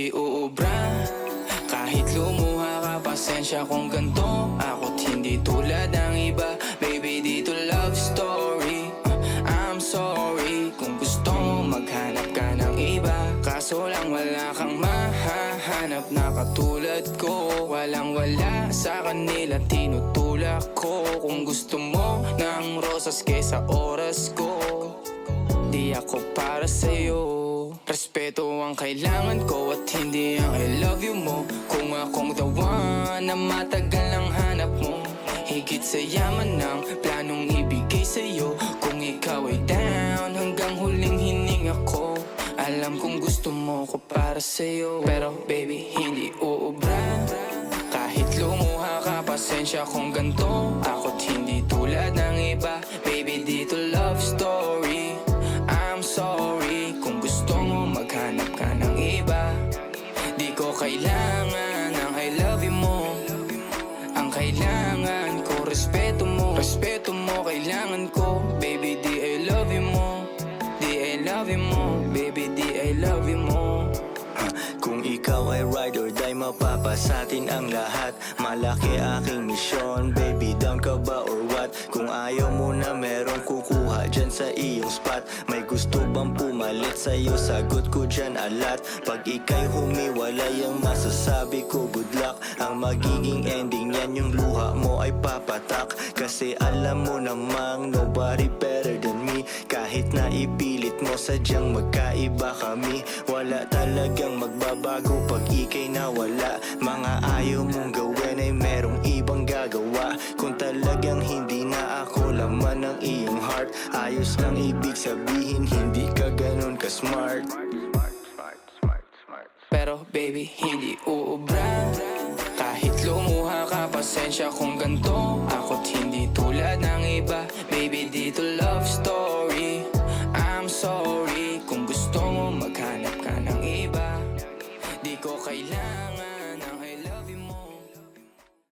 hindi uubra. Kahit lumuha ka, pasensya kung ganto. Ako't hindi tulad ng iba. Baby, dito love story. I'm sorry kung gusto mo maghanap ka ng iba. Kaso lang wala kang mahahanap na katulad ko. Walang wala sa kanila, tinutulak ko. Kung gusto mo ng rosas kesa oras ko, di ako para sa'yo. Respeto ang kailangan ko at hindi ang I love you mo. Kung akong the one na matagal ang hanap mo, higit sa yaman ng planong ibigay sa'yo. Kung ikaw ay down, hanggang huling hininga ko. Alam kong gusto mo ko para sa'yo, pero baby, hindi uubra. Kahit lumuha ka, pasensya kung ganto. Ako't hindi tulad ng iba. Baby, dito love story. I'm sorry kung gusto mo maghanap ka ng iba. Di ko kailangan ang I love you mo. Ang kailangan ko, respeto mo. Respeto mo, kailangan ko. Baby, di I love you mo. Di I love you mo. Baby, di I love you mo. Kung ikaw ay ride or die, mapapasatin ang lahat. Malaki aking misyon, baby, down ka ba or what? Kung ayaw mo na merong kukuha dyan sa iyong spot. May gusto bang pumalit sa'yo? Sagot ko dyan alat. Pag ika'y humiwalay, ang masasabi ko good luck. Ang magiging ending yan, yung luha mo ay papatak. Kasi alam mo namang nobody better than me. Kahit na ipilit mo, sadyang magkaiba kami. Wala talagang magbabago pag ika'y nawala. Mga ayaw mong gawin ay merong ibang gagawa. Kung talagang hindi na ako laman ng iyong heart, ayos lang ibig sabihin, hindi ka ganun ka-smart. Pero baby, hindi uubra. Kahit lumuha ka, pasensya kung ganto.